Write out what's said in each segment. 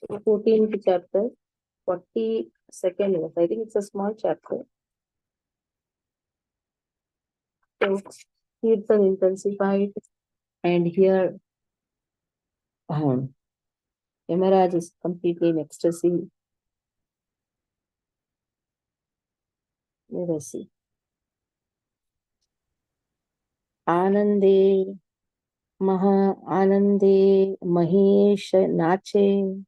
14th chapter, 42nd verse. I think it's a small chapter. So Kirtan intensified, and here Yamaraj is completely in ecstasy. Let us see. Anande, Maha Anande, Mahesh Nache,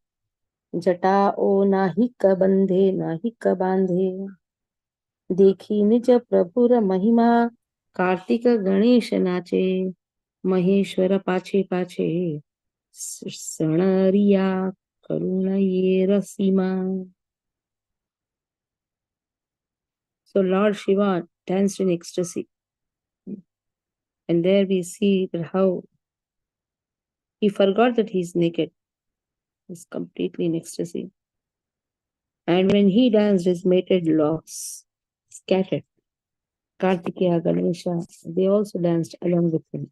Jata o nahi ka bandhe, nahi ka bandhe. देखी निज प्रभुर महिमा, कार्तिक गणेश नाचे, महेश्वर पाछे पाछे, सणरिया करुणये सीमा. So Lord Shiva danced in ecstasy. And there we see that how he forgot that he is naked. He's completely in ecstasy. And when he danced, his mated locks scattered. Kartikeya, Ganesha, they also danced along with him.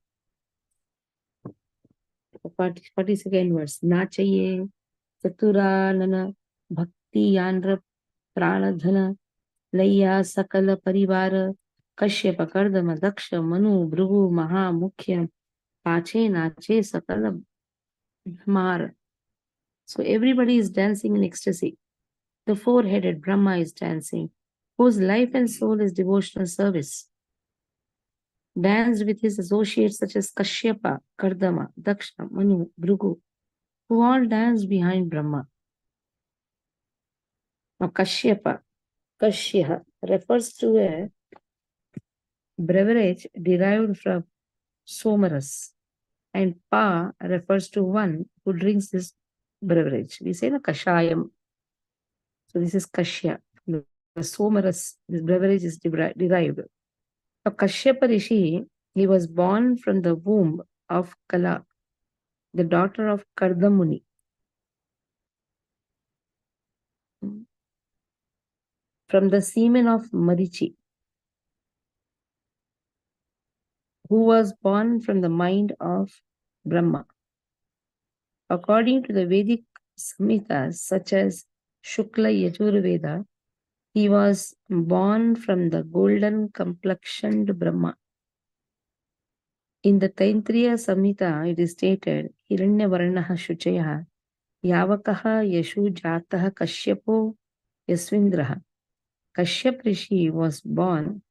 42nd verse. Nachaye Chaturalana Bhakti Yandra Pranadhana Laya Sakala Parivara Kashyapa Kardama Daksha Manu Bhrugu Maha Mukhya Pache Nache Sakala Bhmara. So everybody is dancing in ecstasy. The four-headed Brahma is dancing, whose life and soul is devotional service. Danced with his associates such as Kashyapa, Kardama, Daksha, Manu, Bhrugu, who all danced behind Brahma. Now Kashyapa, Kashya refers to a beverage derived from somaras, and Pa refers to one who drinks this beverage. We say the Kashayam. So this is Kashya. The somaras, this beverage is derived. Now Kashyapa Rishi, he was born from the womb of Kala, the daughter of Kardamuni. From the semen of Marichi, who was born from the mind of Brahma. According to the Vedic Samhitas, such as Shukla Yajurveda, he was born from the golden complexioned Brahma. In the Taittiriya Samhita, it is stated, Hiranyavarnaha Shuchayaha, Yavakaha Yashu Jataha Kashyapo Yasvindraha. Kashyap Rishi was born,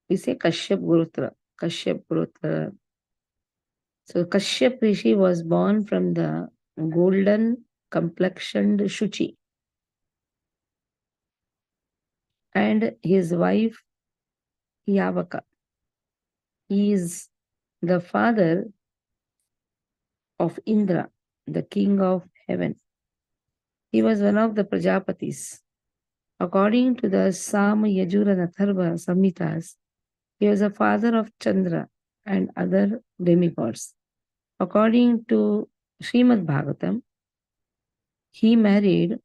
we say Kashyap Gurutra. So Kashyap Rishi was born from the golden complexioned Shuchi. And his wife Yavaka. He is the father of Indra, the king of heaven. He was one of the Prajapatis. According to the Sama Yajura Natharva Samhitas, he was the father of Chandra and other demigods. According to Srimad Bhagavatam, he married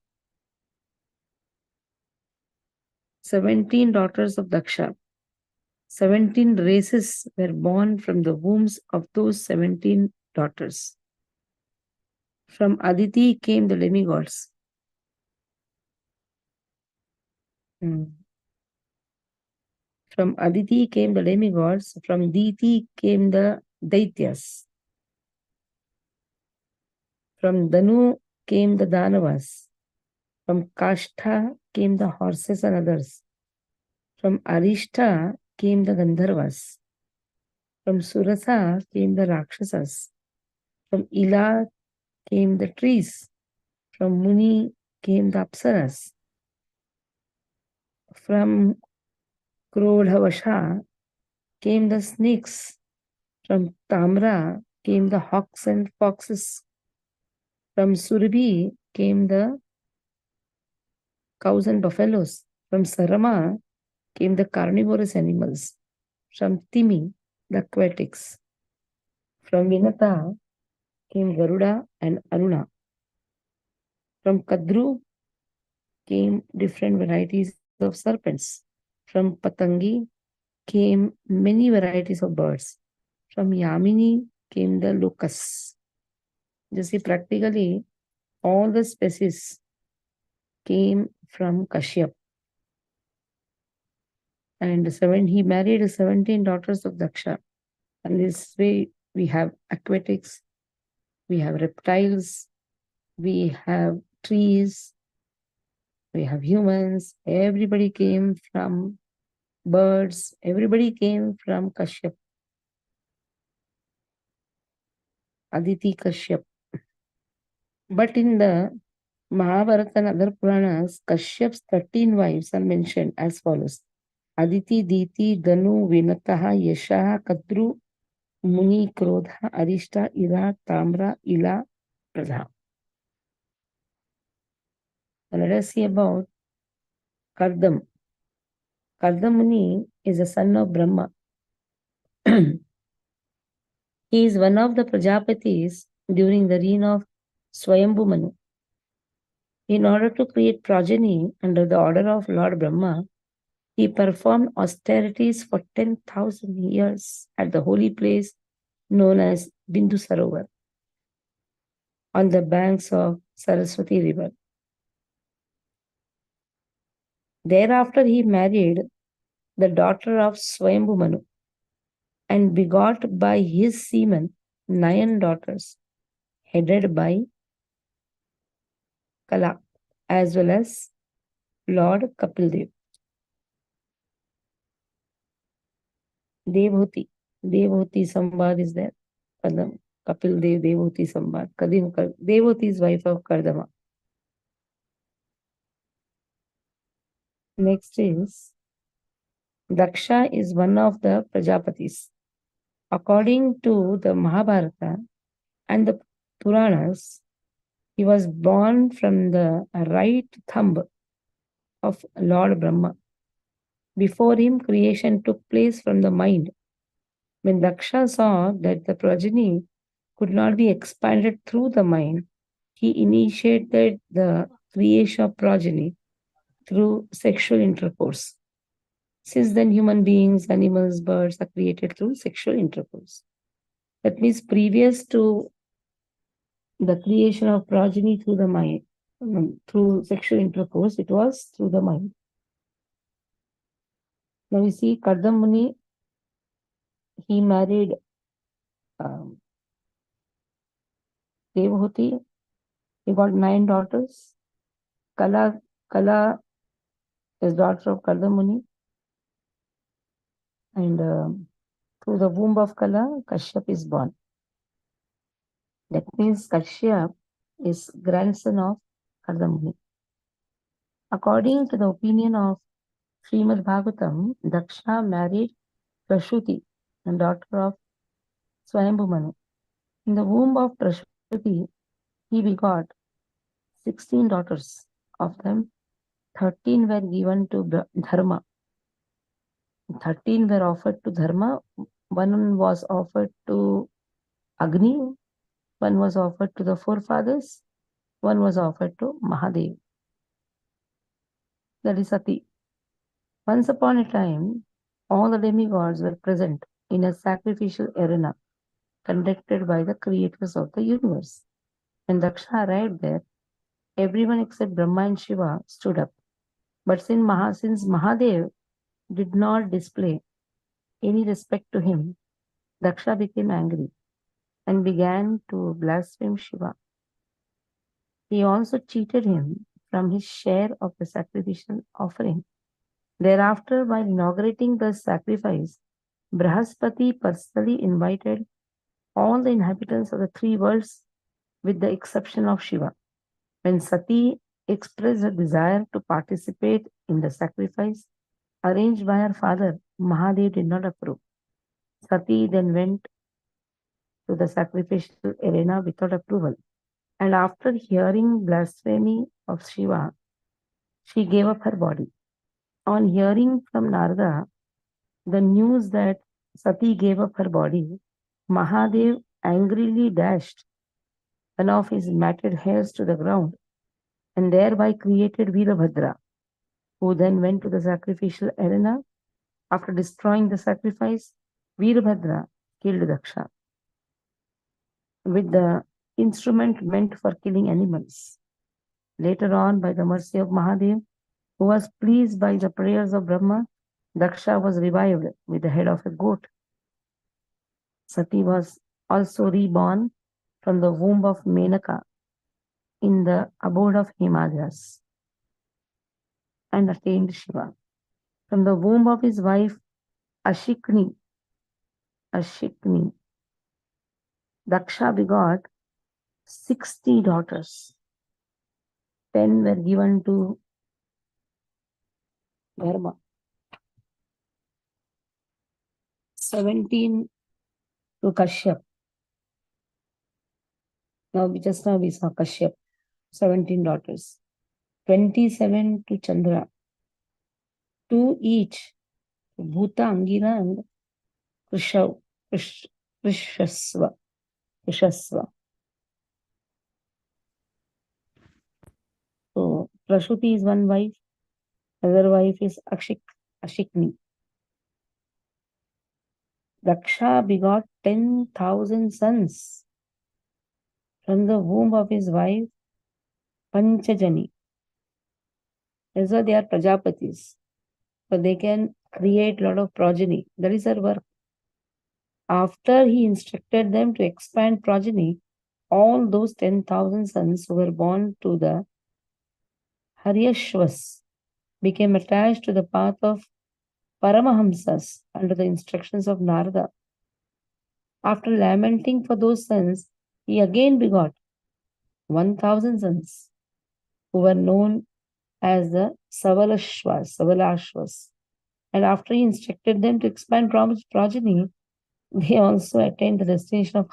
17 daughters of Daksha. 17 races were born from the wombs of those 17 daughters. From Aditi came the demigods. From Aditi came the demigods. From Diti came the Daityas. From Danu came the Danavas. From Kashtha came the horses and others. From Arishta came the Gandharvas. From Surasa came the Rakshasas. From Ila came the trees. From Muni came the Apsaras. From Krodhavasha came the snakes. From Tamra came the hawks and foxes. From Surabhi came the cows and buffaloes. From Sarama came the carnivorous animals. From Timi, the aquatics. From Vinata came Garuda and Aruna. From Kadru came different varieties of serpents. From Patangi came many varieties of birds. From Yamini came the locusts. You see, practically all the species came from Kashyap. And he married 17 daughters of Daksha. And this way we have aquatics, we have reptiles, we have trees, we have humans. Everybody came from birds. Everybody came from Kashyap. Aditi Kashyap. But in the Mahabharata and other Puranas, Kashyap's 13 wives are mentioned as follows. Aditi, Diti, Danu, Vinataha, Yashaha, Kadru, Muni, Krodha, Arishta, Ira, Tamra, Ila, Pradha. Let us see about Kardam. Kardam Muni is a son of Brahma. He is one of the Prajapatis during the reign of Swayambhu Manu. In order to create progeny under the order of Lord Brahma, he performed austerities for 10,000 years at the holy place known as Bindu Sarovar on the banks of Saraswati river. Thereafter, he married the daughter of Swayambhu Manu and begot by his semen 9 daughters, headed by Kala, as well as Lord Kapildev. Devhuti Samvad is there. Kadam, Kapildev, Devhuti Samvad. Devhuti is wife of Kardama. Next is Daksha is one of the Prajapatis. According to the Mahabharata and the Puranas, he was born from the right thumb of Lord Brahma. Before him, creation took place from the mind. When Daksha saw that the progeny could not be expanded through the mind, he initiated the creation of progeny through sexual intercourse. Since then, human beings, animals, birds are created through sexual intercourse. That means previous to the creation of progeny through the mind, through sexual intercourse, it was through the mind. Now we see Kardam Muni, he married Devhuti. He got 9 daughters. Kala is daughter of Kardam Muni. And through the womb of Kala, Kashyap is born. That means Kashyap is grandson of Kardam Muni. According to the opinion of Srimad Bhagavatam, Daksha married Prasuti, the daughter of Swayambhu Manu. In the womb of Prasuti, he begot 16 daughters. Of them, 13 were given to Dharma. 13 were offered to Dharma. One was offered to Agni. One was offered to the forefathers. One was offered to Mahadev. That is Sati. Once upon a time, all the demigods were present in a sacrificial arena conducted by the creators of the universe. When Daksha arrived there, everyone except Brahma and Shiva stood up. But since Mahadev did not display any respect to him, Daksha became angry and began to blaspheme Shiva. He also cheated him from his share of the sacrificial offering. Thereafter, while inaugurating the sacrifice, Brahaspati personally invited all the inhabitants of the 3 worlds with the exception of Shiva. When Sati expressed her desire to participate in the sacrifice arranged by her father, Mahadev did not approve. Sati then went to the sacrificial arena without approval. And after hearing blasphemy of Shiva, she gave up her body. On hearing from Narada the news that Sati gave up her body, Mahadev angrily dashed one of his matted hairs to the ground and thereby created Veerabhadra, who then went to the sacrificial arena. After destroying the sacrifice, Veerabhadra killed Daksha. With the instrument meant for killing animals. Later on, by the mercy of Mahadev, who was pleased by the prayers of Brahma, Daksha was revived with the head of a goat. Sati was also reborn from the womb of Menaka in the abode of Himalayas and attained Shiva. From the womb of his wife Ashikni, Daksha begot 60 daughters. 10 were given to Dharma, 17 to Kashyap. Just now we saw Kashyap, 17 daughters. 27 to Chandra. 2 each, Bhuta, Angira and Krishasva. So Prasuti is one wife, other wife is Ashikni. Daksha begot 10,000 sons from the womb of his wife Panchajani. That's why they are Prajapatis. So they can create a lot of progeny. That is their work. After he instructed them to expand progeny, all those 10,000 sons who were born to the Haryashvas became attached to the path of Paramahamsas under the instructions of Narada. After lamenting for those sons, he again begot 1,000 sons who were known as the Savalashvas. And after he instructed them to expand progeny, they also attained the destination of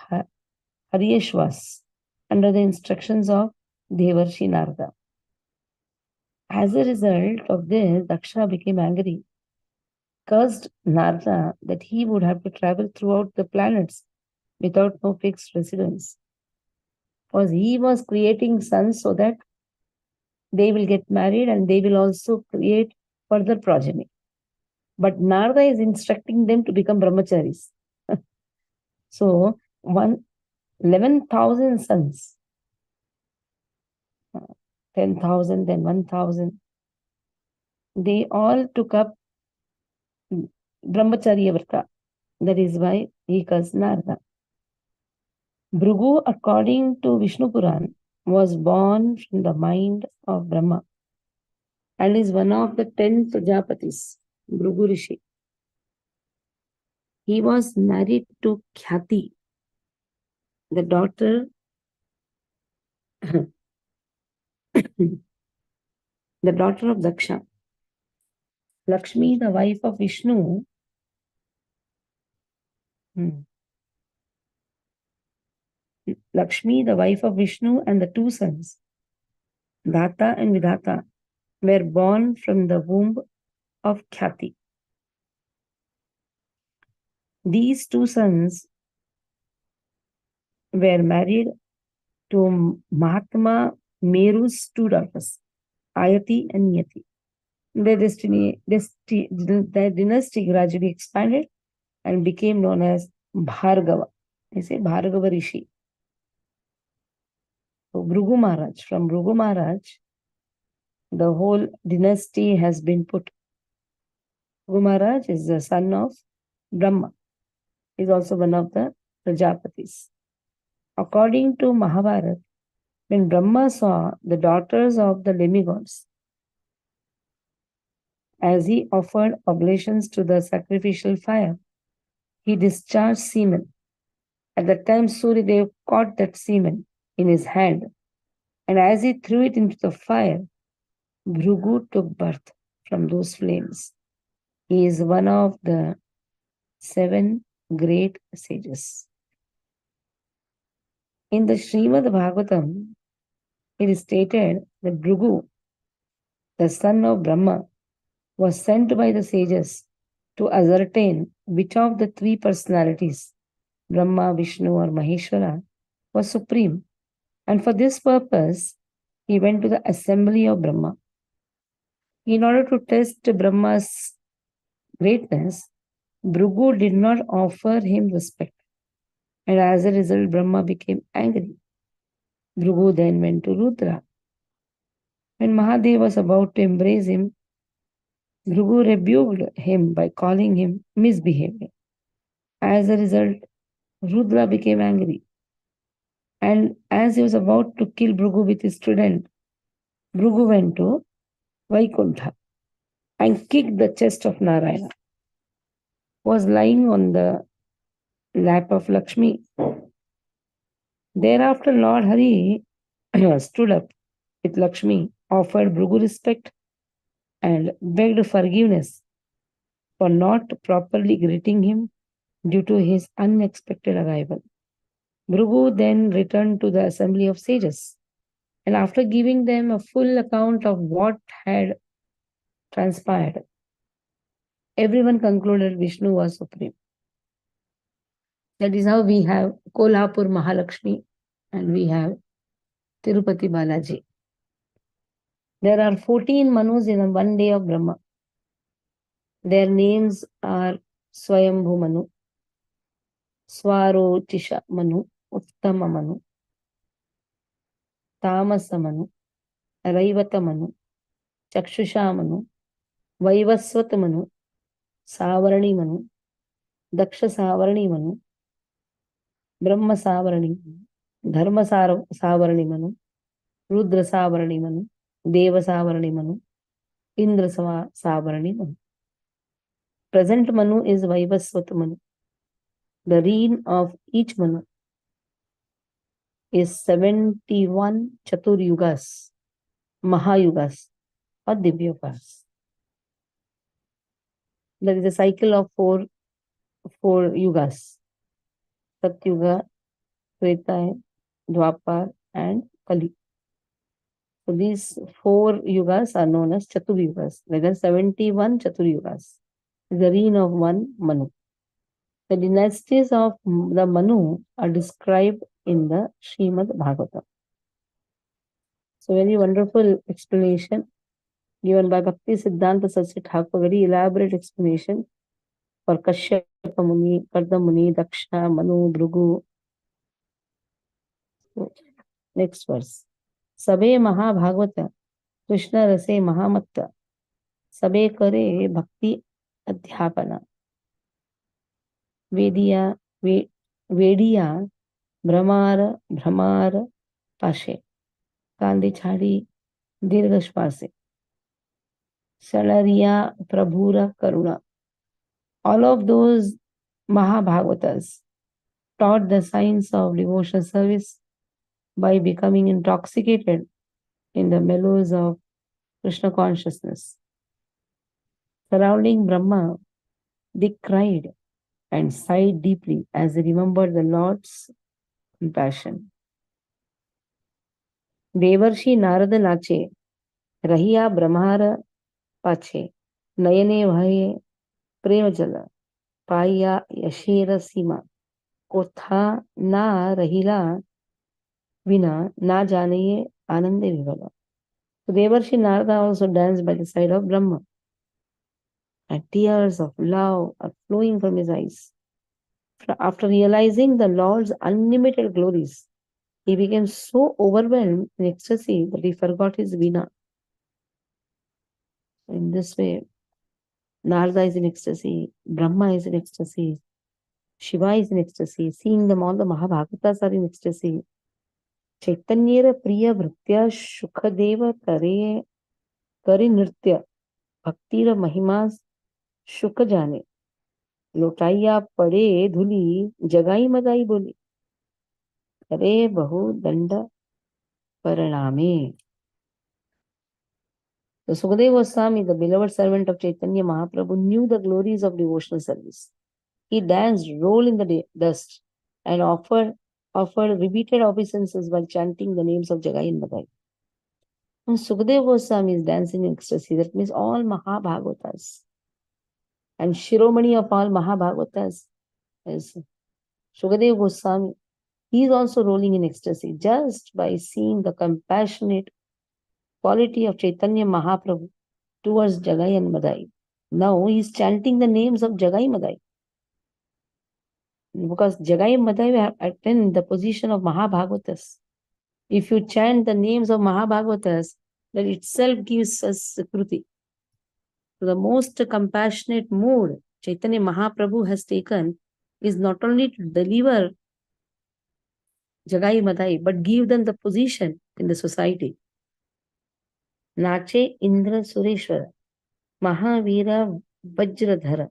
Haryashvas under the instructions of Devarshi Narada. As a result of this, Daksha became angry, cursed Narada that he would have to travel throughout the planets without no fixed residence. Because he was creating sons so that they will get married and they will also create further progeny. But Narada is instructing them to become brahmacharis. So, 11,000 sons, 10,000, then 1,000, they all took up brahmacharya vrata. That is why he calls Narada. Bhrigu, according to Vishnu Puran, was born from the mind of Brahma and is one of the 10 Prajapatis, Bhrigu Rishi. He was married to Khyati, the daughter of Daksha. Lakshmi, the wife of Vishnu, Lakshmi, the wife of Vishnu, and the two sons, Data and Vidhata, were born from the womb of Khyati. These two sons were married to Mahatma Meru's two daughters, Ayati and Niyati. Their dynasty gradually expanded and became known as Bhargava. I say Bhargava Rishi. So Bhrigu Maharaj, from Bhrigu Maharaj, the whole dynasty has been put. Bhrigu Maharaj is the son of Brahma. He is also one of the Prajapatis. According to Mahabharata, when Brahma saw the daughters of the demigods, as he offered oblations to the sacrificial fire, he discharged semen. At that time, Suryadev caught that semen in his hand, and as he threw it into the fire, Bhrigu took birth from those flames. He is one of the 7 great sages. In the Srimad Bhagavatam, it is stated that Bhrigu, the son of Brahma, was sent by the sages to ascertain which of the 3 personalities, Brahma, Vishnu, or Maheshwara, was supreme. And for this purpose, he went to the assembly of Brahma. In order to test Brahma's greatness, Bhrigu did not offer him respect. And as a result, Brahma became angry Bhrigu then went to Rudra. When Mahadev was about to embrace him, Bhrigu rebuked him by calling him misbehavior. As a result, Rudra became angry. And as he was about to kill Bhrigu with his trident, Bhrigu went to Vaikuntha and kicked the chest of Narayana, who was lying on the lap of Lakshmi. Thereafter, Lord Hari stood up with Lakshmi, offered Bhrigu respect, and begged forgiveness for not properly greeting him due to his unexpected arrival. Bhrigu then returned to the assembly of sages, and after giving them a full account of what had transpired, everyone concluded Vishnu was supreme. That is how we have Kolhapur Mahalakshmi and we have Tirupati Balaji. There are 14 Manus in one day of Brahma. Their names are Swayambhu Manu, Swarotisha Manu, Uttama Manu, Tamasa Manu, Raivata Manu, Chakshusha Manu, Vaivaswata Manu, Savarani Manu, Daksha Savarani Manu, Brahma Savarani Manu, Dharma Savarani Manu, Rudra Savarani Manu, Deva Savarani Manu, Indra Savarani Manu. Present Manu is Vaivaswata Manu. The reign of each Manu is 71 Chatur Yugas, Mahayugas, or Divyugas. That is a cycle of four yugas. Satyuga, Treta, Dwapar, and Kali. So these 4 yugas are known as Chatur Yugas. There are 71 Chatur Yugas. The reign of one Manu. The dynasties of the Manu are described in the Srimad Bhagavatam. So very wonderful explanation given by Bhakti Siddhanta Saraswati Thakur, very elaborate explanation for Kashyapa Muni, Karda Muni, Daksha, Manu, Bhrigu. Next verse. Sabe Mahabhagavata, Krishna Rase Mahamatta, Sabe Kare Bhakti Adhyapana, Vediya, Brahmar, Pashe, Kandi Chadi, Dirgashpase, Salariya, Prabhura, Karuna. All of those Mahabhagavatas taught the science of devotional service by becoming intoxicated in the mellows of Krishna consciousness. Surrounding Brahma, they cried and sighed deeply as they remembered the Lord's compassion. Devarshi Narada Nache, Rahiya Brahmara Pache, Nayane Bhaye Premajala, Paya Yashira Sima, Kotha Na Rahila Vina Na Janaye Anande Vivala. So Devarshi Narada also danced by the side of Brahma, and tears of love are flowing from his eyes. After realizing the Lord's unlimited glories, he became so overwhelmed in ecstasy that he forgot his Veena. In this way, Narada is in ecstasy, Brahma is in ecstasy, Shiva is in ecstasy, seeing them all the Mahabhagavatas are in ecstasy. Chaitanyera Priya Bhritya Shukadeva Kare Nritya Bhaktira Mahimas Shukha Jane Lotaiya Pade Dhuli Jagai Madai Boli Kare Bahu Danda Paraname. So Sukadeva Goswami, the beloved servant of Chaitanya Mahaprabhu, knew the glories of devotional service. He danced, rolled in the dust, and offered repeated obeisances while chanting the names of Jagai and Madai. When Sukadeva Goswami is dancing in ecstasy, that means all Mahabhagavatas. And Shiromani of all Mahabhagavatas is Sukadeva Goswami. He is also rolling in ecstasy just by seeing the compassionate quality of Chaitanya Mahaprabhu towards Jagai and Madai. Now he is chanting the names of Jagai Madai. Because Jagai and Madai have attained the position of Mahabhagavatas. If you chant the names of Mahabhagavatas, that itself gives us security. So the most compassionate mood Chaitanya Mahaprabhu has taken is not only to deliver Jagai Madai, but give them the position in the society. Nache Indra Sureshwara, Mahavira Vajradhara,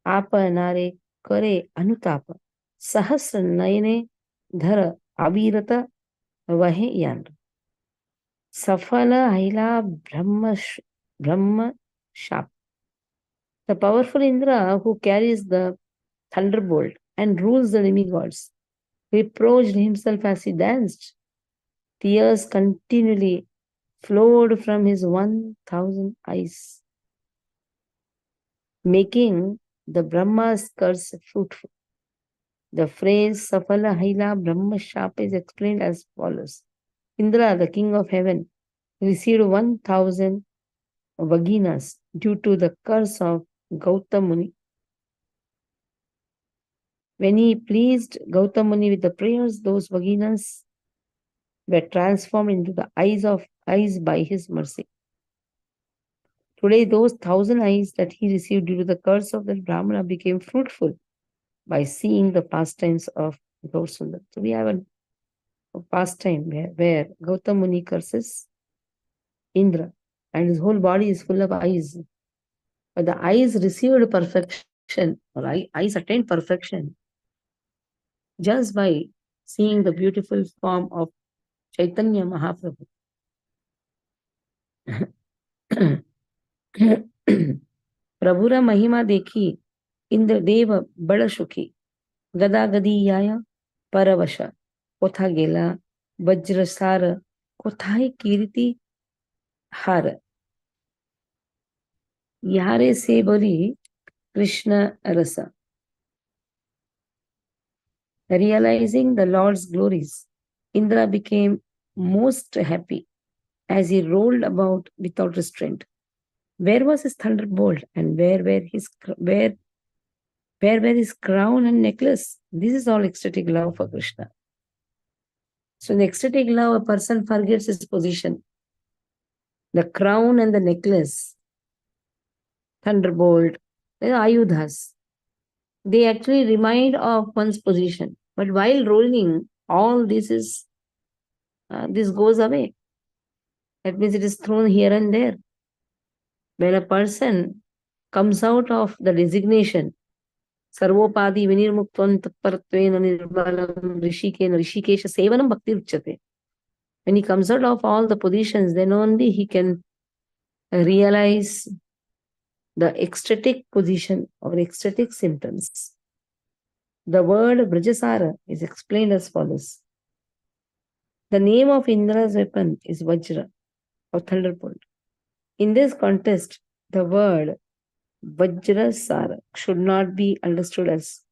Apa Nare Kare Anutapa, Sahasra Nayane Dhara Avirata Vahe Yandra. Safala Haila Brahma Shap. The powerful Indra who carries the thunderbolt and rules the demigods reproached himself as he danced. Tears continually flowed from his 1,000 eyes, making the Brahma's curse fruitful. The phrase Safala Haila Brahma Shap is explained as follows. Indra, the king of heaven, received 1,000 vaginas due to the curse of Gautam Muni. When he pleased Gautam Muni with the prayers, those vaginas were transformed into the eyes by his mercy. Today, those 1,000 eyes that he received due to the curse of the Brahmana became fruitful by seeing the pastimes of Gaur-Sundar. So we have a pastime where Gautam Muni curses Indra and his whole body is full of eyes. But the eyes received perfection, or eyes attained perfection just by seeing the beautiful form of Chaitanya Mahaprabhu. प्रभुरा महिमा देखी इंद्रदेव बड़ सुखी गदा गदीयाय परवश कोथा गेला वज्रसार कोथाई कीर्ति हार यारे से बोली कृष्ण रस. Realizing the Lord's glories, Indra became most happy as he rolled about without restraint. Where was his thunderbolt and where were his crown and necklace? This is all ecstatic love for Krishna. So in ecstatic love, a person forgets his position. The crown and the necklace, thunderbolt, ayudhas, they actually remind of one's position. But while rolling, all this goes away. That means it is thrown here and there. When a person comes out of the designation, Sarvopadi vinirmuktvam tatparattvena nirvalam rishikesha sevanam bhakti uchyate. When he comes out of all the positions, then only he can realize the ecstatic position or ecstatic symptoms. The word Brajasara is explained as follows. The name of Indra's weapon is Vajra or thunderbolt. In this context, the word Vajrasara should not be understood as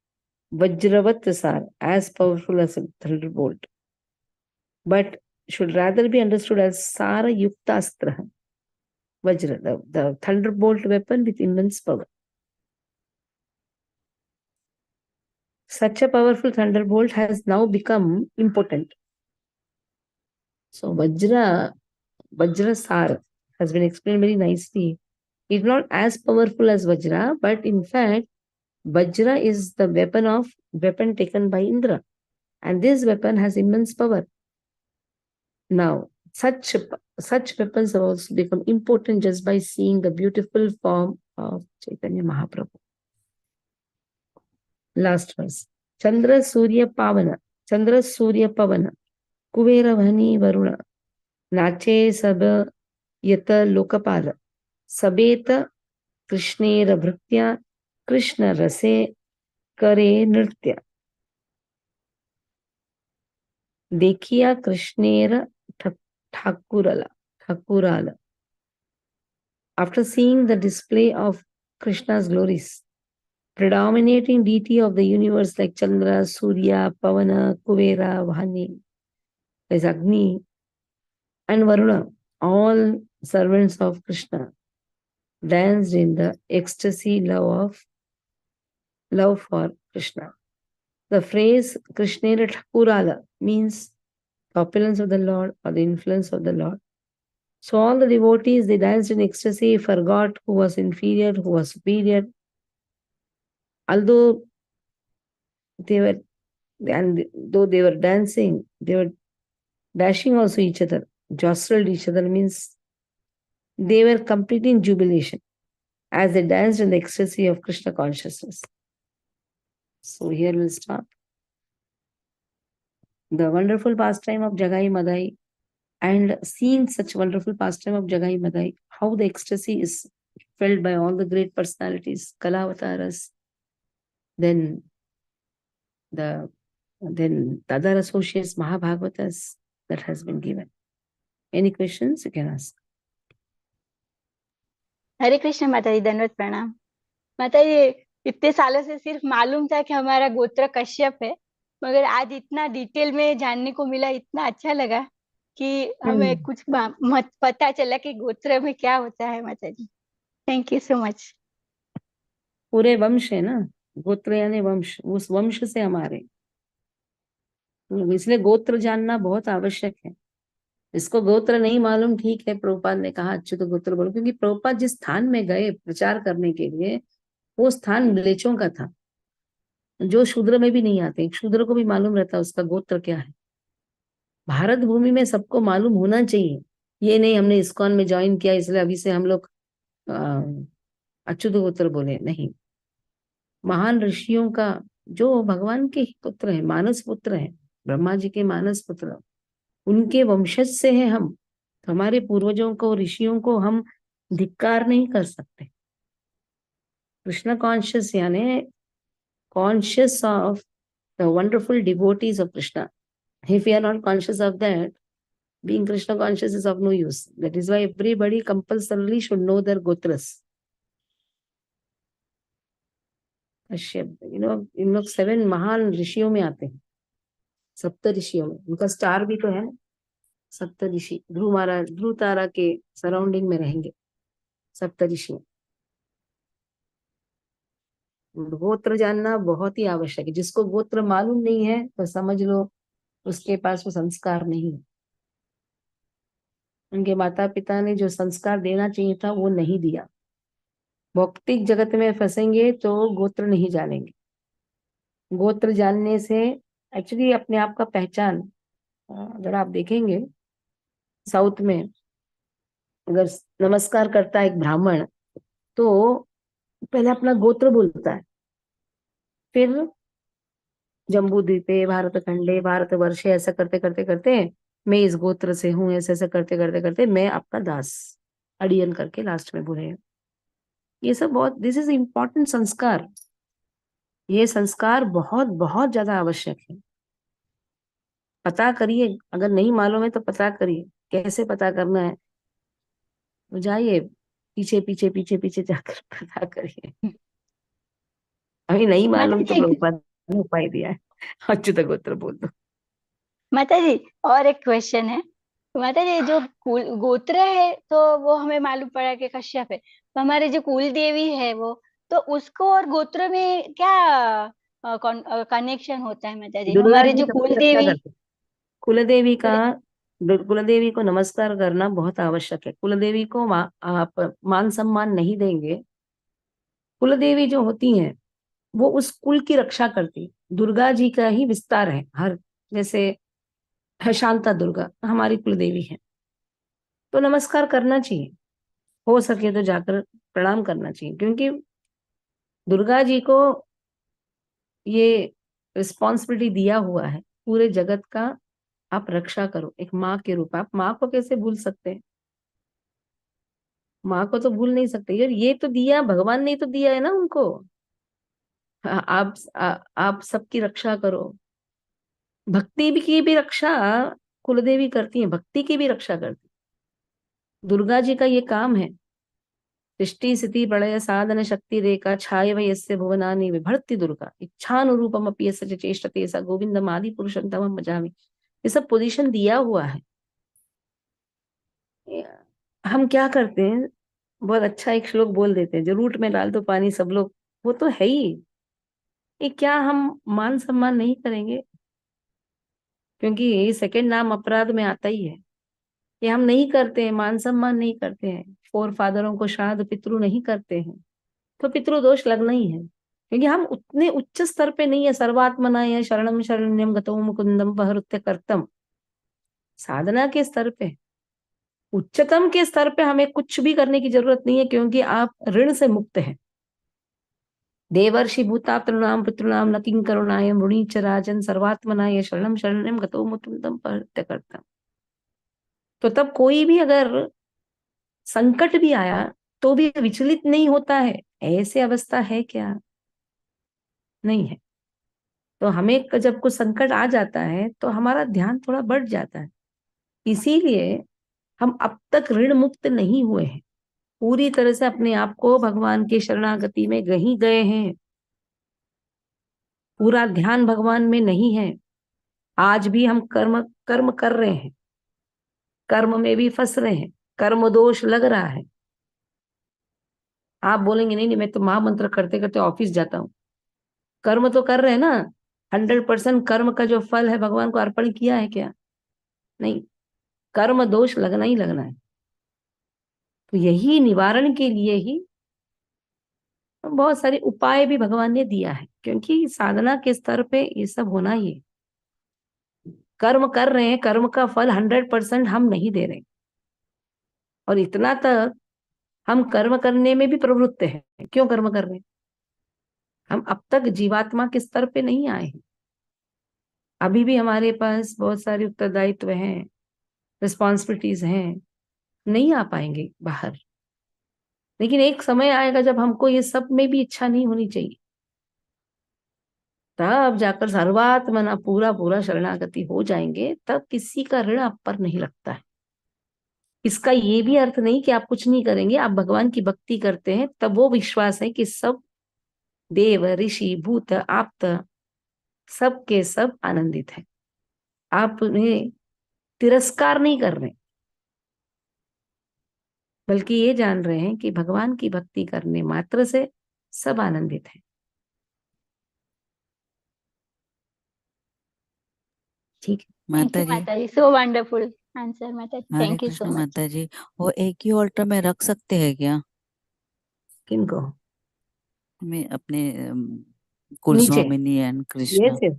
Vajravatasara, as powerful as a thunderbolt, but should rather be understood as Sara Yuktastra, Vajra, the thunderbolt weapon with immense power. Such a powerful thunderbolt has now become impotent. So Vajrasara has been explained very nicely. It's not as powerful as Vajra, but in fact, Vajra is the weapon taken by Indra. And this weapon has immense power. Now, such weapons have also become important just by seeing the beautiful form of Chaitanya Mahaprabhu. Last verse. Chandra Surya Pavana, Kuvera Vani Varuna, Nache Saba Yata Lokapala, Sabeta Krishnera Bhriktya, Krishna Rase Kare Nritya. Dekhiya Krishnera Thakurala. After seeing the display of Krishna's glories, predominating deity of the universe like Chandra, Surya, Pavana, Kuvera, Vani, as Agni, and Varuna, all servants of Krishna, danced in the ecstasy love for Krishna. The phrase Krishnera Thakurala means the opulence of the Lord or the influence of the Lord. So all the devotees, they danced in ecstasy, forgot who was inferior, who was superior. Although they were, and though they were dancing, they were dashing also each other, jostled each other, means they were completely in jubilation as they danced in the ecstasy of Krishna consciousness. So here we'll stop. The wonderful pastime of Jagai Madai, and seeing such wonderful pastime of Jagai Madai, how the ecstasy is felt by all the great personalities, Kalavataras, then the other associates, Mahabhagavatas, that has been given. Any questions you can ask? हरे कृष्ण माता जी, दंडवत प्रणाम। माता जी, इतने सालों से सिर्फ मालूम था कि हमारा गोत्र कश्यप है, मगर आज इतना डिटेल में जानने को मिला, इतना अच्छा लगा कि हमें कुछ पता चला कि गोत्र में क्या होता है। माता जी, थैंक यू सो मच। पूरे वंश है ना, गोत्र यानी वंश, उस वंश से हमारे, इसलिए गोत्र जानना बहुत आवश्यक है। इसको गोत्र नहीं मालूम, ठीक है, प्रभुपाद ने कहा अच्युत गोत्र बोलो, क्योंकि प्रभुपाद जिस स्थान में गए प्रचार करने के लिए, वो स्थान म्लेच्छों का था, जो शूद्र में भी नहीं आते। एक शूद्र को भी मालूम रहता है उसका गोत्र क्या है। भारत भूमि में सबको मालूम होना चाहिए। ये नहीं हमने इस्कॉन में ज्वाइन किया इसलिए अभी से हम लोग अच्युत गोत्र बोले, नहीं। महान ऋषियों का, जो भगवान के ही पुत्र है, मानस पुत्र है, ब्रह्मा जी के मानस पुत्र, उनके वंशज से हैं हम। तो हमारे पूर्वजों को, ऋषियों को हम धिक्कार नहीं कर सकते। कृष्ण कॉन्शियस यानी conscious of the wonderful devotees of Krishna. If you are not conscious of that, being Krishna conscious is of no use. That is why everybody compulsorily should know their gotras. Kashyap, इन लोग 7 महान ऋषियों में आते हैं, सप्त ऋषियों में। उनका स्टार भी तो है ना, सप्त ऋषि। ध्रुव महाराज ध्रुव तारा के सराउंडिंग में रहेंगे सप्त ऋषि। गोत्र जानना बहुत ही आवश्यक है। जिसको गोत्र मालूम नहीं है तो समझ लो उसके पास वो संस्कार नहीं है। उनके माता पिता ने जो संस्कार देना चाहिए था वो नहीं दिया। भौतिक जगत में फंसेंगे तो गोत्र नहीं जानेंगे। गोत्र जानने से एक्चुअली अपने आप का पहचान, अगर आप देखेंगे साउथ में, अगर नमस्कार करता है एक ब्राह्मण तो पहले अपना गोत्र बोलता है, फिर जम्बू द्वीपे, भारत खंडे, भारत वर्षे, ऐसा करते करते करते मैं इस गोत्र से हूँ, ऐसे ऐसे करते करते करते मैं आपका दास, अड़ियन करके लास्ट में बोले। ये सब बहुत, दिस इज इम्पोर्टेंट संस्कार। ये संस्कार बहुत बहुत ज्यादा आवश्यक है। पता करिए, अगर नहीं मालूम है तो पता करिए। कैसे पता करना है तो जाइए पीछे पीछे पीछे पीछे जाकर पता करिए। अभी नहीं माता मालूम तो जी, प्रभुपाद ने उपाय दिया है, अच्युत गोत्र बोल दो। माता जी, और एक क्वेश्चन है। माता जी, जो कुल गोत्र है तो वो हमें मालूम पड़ा कि कश्यप है, तो हमारे जो कुल देवी है वो, तो उसको और गोत्र में क्या कनेक्शन होता है? माता जी, दुर्गा हमारे जी जो सबकी कुल रक्षा देवी, करते, कुलदेवी का, कुलदेवी को नमस्कार करना बहुत आवश्यक है। कुलदेवी को आप मान सम्मान नहीं देंगे। कुलदेवी जो होती हैं वो उस कुल की रक्षा करती, दुर्गा जी का ही विस्तार है। हर, जैसे है शांता दुर्गा हमारी कुलदेवी है, तो नमस्कार करना चाहिए। हो सके तो जाकर प्रणाम करना चाहिए, क्योंकि दुर्गा जी को ये रिस्पॉन्सिबिलिटी दिया हुआ है पूरे जगत का, आप रक्षा करो। एक माँ के रूप, आप माँ को कैसे भूल सकते हैं? माँ को तो भूल नहीं सकते यार, ये तो दिया भगवान ने, तो दिया है ना उनको। आप सबकी रक्षा करो। भक्ति भी की भी रक्षा कुलदेवी करती है, भक्ति की भी रक्षा करती। दुर्गा जी का ये काम है। सृष्टि स्थिति प्रलय साधन शक्ति रेखा छाय वयस्य भुवनानि विभर्ति दुर्गा इच्छानुरूपम अपि यस्य च चेष्टते सा गोविंदम आदि पुरुषं तमहं भजामि। ये सब पोजीशन दिया हुआ है। हम क्या करते हैं, बहुत अच्छा एक श्लोक बोल देते हैं, जो रूट में डाल दो पानी सब लोग, वो तो है ही। ये क्या हम मान सम्मान नहीं करेंगे? क्योंकि ये सेकंड नाम अपराध में आता ही है। ये हम नहीं करते हैं, मान सम्मान नहीं करते हैं, फोर फादरों को श्राद्ध पितृ नहीं करते हैं, तो पितृदोष लगना ही है। क्योंकि हम उतने उच्च स्तर पे नहीं है। सर्वात्मना या शरणम शरण्यम गतो मुकुंदम पहरुत्य कर्तम, साधना के स्तर पे, उच्चतम के स्तर पे हमें कुछ भी करने की जरूरत नहीं है, क्योंकि आप ऋण से मुक्त हैं। देवर्षि भूतातृणाम पितृणाम न किंकरुणायम ऋणी च राजन सर्वात्मनाय शरणम शरण्यम गतो मुकुंदम पहरुत्य कर्तम। तो तब कोई भी अगर संकट भी आया तो भी विचलित नहीं होता है, ऐसे अवस्था है क्या? नहीं है। तो हमें जब कुछ संकट आ जाता है तो हमारा ध्यान थोड़ा बढ़ जाता है। इसीलिए हम अब तक ऋण मुक्त नहीं हुए हैं, पूरी तरह से अपने आप को भगवान की शरणागति में कहीं गए हैं, पूरा ध्यान भगवान में नहीं है। आज भी हम कर्म कर्म कर रहे हैं, कर्म में भी फंस रहे हैं, कर्म दोष लग रहा है। आप बोलेंगे नहीं नहीं मैं तो महामंत्र करते करते ऑफिस जाता हूँ, कर्म तो कर रहे हैं ना। 100% कर्म का जो फल है भगवान को अर्पण किया है क्या? नहीं। कर्म दोष लगना ही लगना है। तो यही निवारण के लिए ही बहुत सारे उपाय भी भगवान ने दिया है, क्योंकि साधना के स्तर पे ये सब होना ही है। कर्म कर रहे हैं, कर्म का फल 100% हम नहीं दे रहे, और इतना तक हम कर्म करने में भी प्रवृत्त हैं। क्यों कर्म कर रहे हैं? हम अब तक जीवात्मा के स्तर पे नहीं आए हैं। अभी भी हमारे पास बहुत सारे उत्तरदायित्व हैं, रिस्पॉन्सिबिलिटीज हैं, नहीं आ पाएंगे बाहर। लेकिन एक समय आएगा जब हमको ये सब में भी इच्छा नहीं होनी चाहिए, तब जाकर सर्वात्मना पूरा पूरा शरणागति हो जाएंगे, तब किसी का ऋण आप पर नहीं लगता है। इसका ये भी अर्थ नहीं कि आप कुछ नहीं करेंगे, आप भगवान की भक्ति करते हैं, तब वो विश्वास है कि सब देव ऋषि भूत आप्त सब के सब आनंदित है। आप उन्हें तिरस्कार नहीं कर रहे, बल्कि ये जान रहे हैं कि भगवान की भक्ति करने मात्र से सब आनंदित है। ठीक है। थैंक माता यू जी, माता जी, सो wonderful answer Mata ji, Hare thank you Krishna so much. Mata ji. वो एक ही ऑल्टर में रख सकते हैं क्या? किनको? मैं अपने कुल नीचे? स्वामिनी एंड ये कृष्णा सिर्फ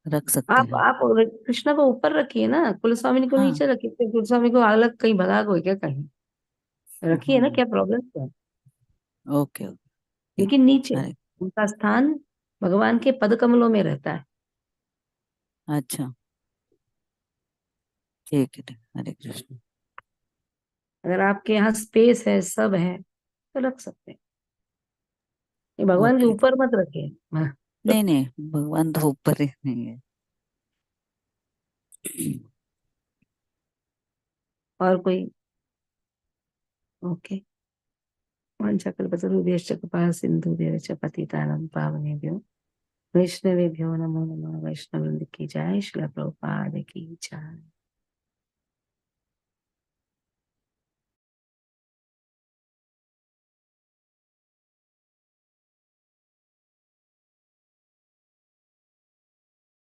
रख सकते हैं? आप कृष्णा को ऊपर रखिए ना, कुलस्वामी को हाँ। नीचे रखिए। फिर कुलस्वामी को अलग कहीं भगा गए क्या कहीं? रखिए ना, क्या प्रॉब्लम है? Okay okay. लेकिन नीचे हरे, उनका स्थान भगवान के पद कमलों में रहता है। अच्छा ठीक है, हरे कृष्ण। अगर आपके यहाँ स्पेस है, सब है, तो रख सकते हैं। ये भगवान के ओके। ऊपर मत रखिए। हाँ। नहीं नहीं, भगवान तो ऊपर ही नहीं है। और कोई? ओके। वाञ्छाकल्पतरुभ्यश्च कृपा सिन्धुभ्यश्च पतितानां पावनेभ्यो वैष्णवेभ्यो नमो नमः। वैष्णव वृंद की जय, श्रील प्रभुपाद की जय।